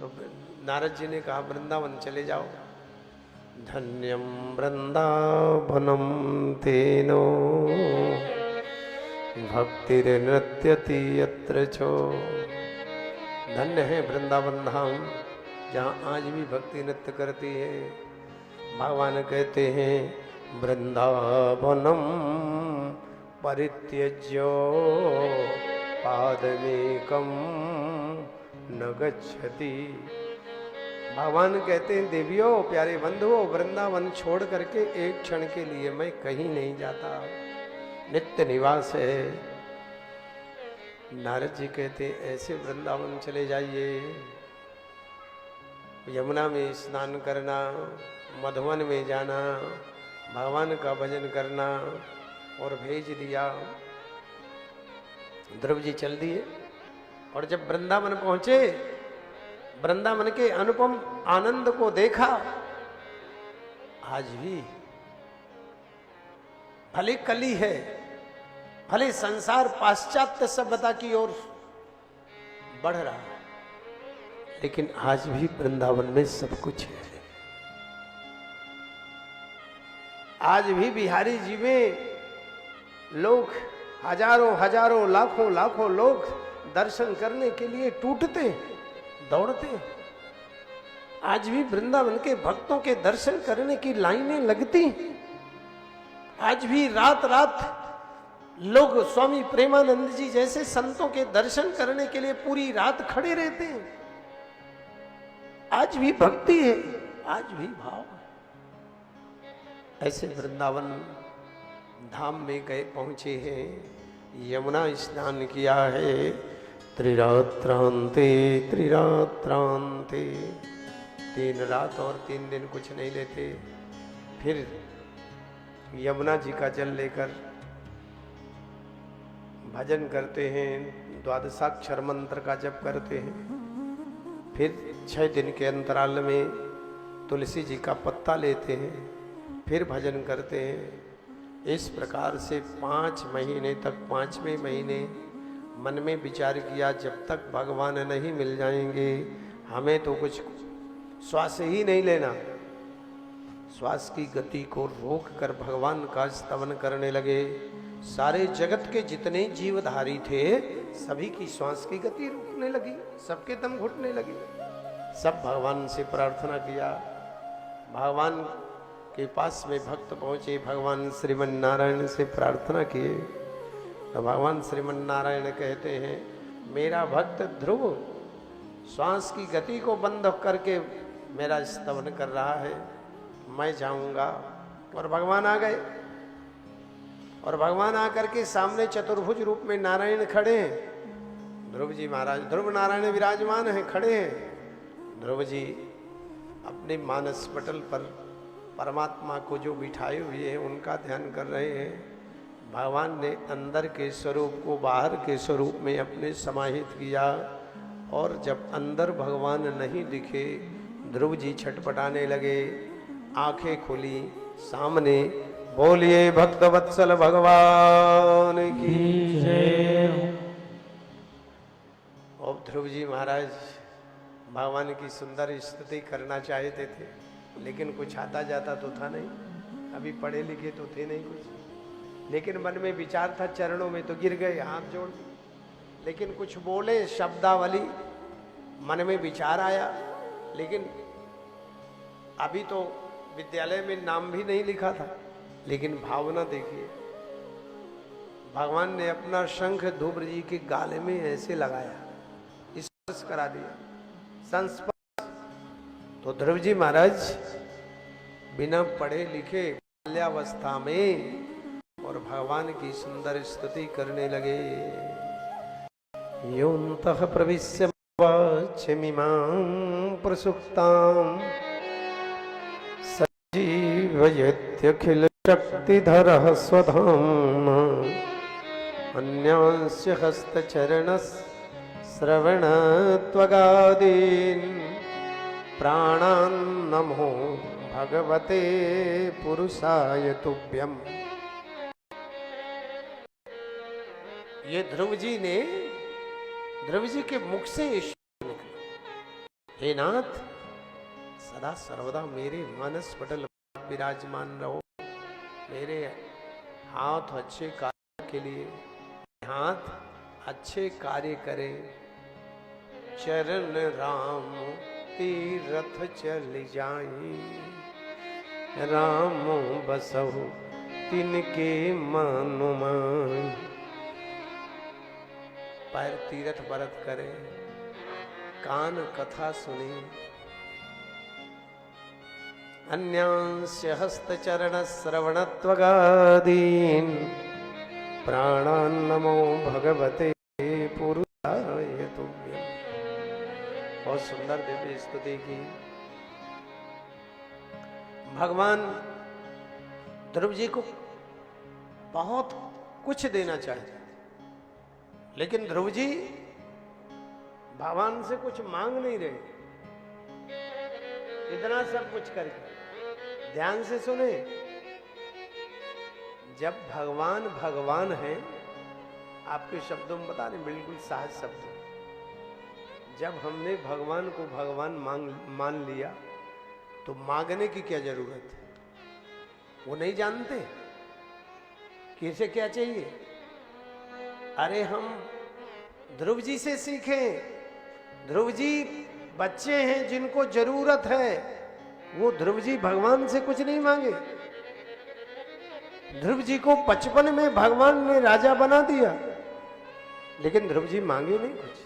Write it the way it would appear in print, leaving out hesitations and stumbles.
तो नारद जी ने कहा वृंदावन चले जाओ। धन्यम वृंदावनम तेनो भक्तिर्नृत्यति यत्र चो। धन्य है वृंदावन धाम जहाँ आज भी भक्ति नृत्य करती है। भगवान कहते हैं वृंदावनम परित्यज्य पादमेकम न गच्छति। भगवान कहते हैं देवियों प्यारे बंधुओं, वृंदावन छोड़ करके एक क्षण के लिए मैं कहीं नहीं जाता, नित्य निवास है। नारद जी कहते ऐसे वृंदावन चले जाइए, यमुना में स्नान करना, मधुवन में जाना, भगवान का भजन करना। और भेज दिया। ध्रुव जी चल दिए और जब वृंदावन पहुंचे, वृंदावन के अनुपम आनंद को देखा। आज भी भले कली है, भले संसार पाश्चात्य सभ्यता की ओर बढ़ रहा है, लेकिन आज भी वृंदावन में सब कुछ है। आज भी बिहारी जी में लोग हजारों हजारों लाखों लाखों लोग दर्शन करने के लिए टूटते दौड़ते। आज भी वृंदावन के भक्तों के दर्शन करने की लाइनें लगती। आज भी रात रात लोग स्वामी प्रेमानंद जी जैसे संतों के दर्शन करने के लिए पूरी रात खड़े रहते हैं। आज भी भक्ति है, आज भी भाव है। ऐसे वृंदावन धाम में गए पहुंचे हैं, यमुना स्नान किया है। त्रिरात्रांते त्रिरात्रांते, 3 रात और 3 दिन कुछ नहीं लेते। फिर यमुना जी का जल लेकर भजन करते हैं, द्वादशाक्षर मंत्र का जप करते हैं। फिर 6 दिन के अंतराल में तुलसी जी का पत्ता लेते हैं, फिर भजन करते हैं। इस प्रकार से 5 महीने तक, 5वें महीने मन में विचार किया जब तक भगवान नहीं मिल जाएंगे हमें तो कुछ श्वास ही नहीं लेना। श्वास की गति को रोक कर भगवान का स्तवन करने लगे। सारे जगत के जितने जीवधारी थे सभी की श्वास की गति रुकने लगी, सबके दम घुटने लगे। सब भगवान से प्रार्थना किया। भगवान के पास में भक्त पहुंचे, भगवान श्रीमन नारायण से प्रार्थना किए तो भगवान श्रीमन नारायण कहते हैं मेरा भक्त ध्रुव श्वास की गति को बंद करके मेरा स्तवन कर रहा है, मैं जाऊंगा। और भगवान आ गए और भगवान आकर के सामने चतुर्भुज रूप में नारायण खड़े हैं। ध्रुव जी महाराज, ध्रुव नारायण विराजमान हैं, खड़े हैं। ध्रुव जी अपने मानस पटल पर परमात्मा को जो बिठाए हुए हैं उनका ध्यान कर रहे हैं। भगवान ने अंदर के स्वरूप को बाहर के स्वरूप में अपने समाहित किया और जब अंदर भगवान नहीं दिखे ध्रुव जी छटपटाने लगे। आंखें खुली, सामने बोलिए भक्त वत्सल भगवान की जय। और ध्रुव जी महाराज भगवान की सुंदर स्तुति करना चाहते थे, लेकिन कुछ आता जाता तो था नहीं, अभी पढ़े लिखे तो थे नहीं कुछ, लेकिन मन में विचार था, चरणों में तो गिर गए हाथ जोड़, लेकिन कुछ बोले शब्दावली, मन में विचार आया। लेकिन अभी तो विद्यालय में नाम भी नहीं लिखा था, लेकिन भावना देखिए, भगवान ने अपना शंख ध्रुव जी के गाले में ऐसे लगाया, स्पर्श करा दिया, संस्पर्श। तो ध्रुव जी महाराज बिना पढ़े लिखे बाल्यावस्था में और भगवान की सुंदर स्तुति करने लगे। योऽन्तः प्रविश्य वाचमिमां प्रसुप्तां सजीवयत्यखिल शक्तिधरः स्वधाम्ना अन्यांस्य हस्तचरणश्रवणत्वगादीन् प्राणान् नमो भगवते पुरुषाय तुभ्यम्। ये ध्रुव जी के मुख से हे नाथ, सदा सर्वदा मेरे मानस पटल विराजमान रहो। मेरे हाथ अच्छे कार्य के लिए, हाथ अच्छे कार्य करे। चरण राम तीरथ चल जाई, राम बसहु तिनके मनु माई। पैर तीरथ व्रत करे, कान कथा सुने। अन्यांस्य हस्तचरण श्रवणत्वगादीन् प्राणान् नमो भगवते पुरुषाय तुभ्यम्। बहुत सुंदर दिव्य स्तुति की। भगवान ध्रुव जी को बहुत कुछ देना चाहते, लेकिन ध्रुव जी भगवान से कुछ मांग नहीं रहे। इतना सब कुछ करके, ध्यान से सुने, जब भगवान भगवान है, आपके शब्दों में बता रहे, बिल्कुल सहज शब्द, जब हमने भगवान को भगवान मान लिया तो मांगने की क्या जरूरत है? वो नहीं जानते कि इसे क्या चाहिए। अरे हम ध्रुव जी से सीखें। ध्रुव जी बच्चे हैं जिनको जरूरत है, वो ध्रुव जी भगवान से कुछ नहीं मांगे। ध्रुव जी को 55 में भगवान ने राजा बना दिया, लेकिन ध्रुव जी मांगे नहीं कुछ।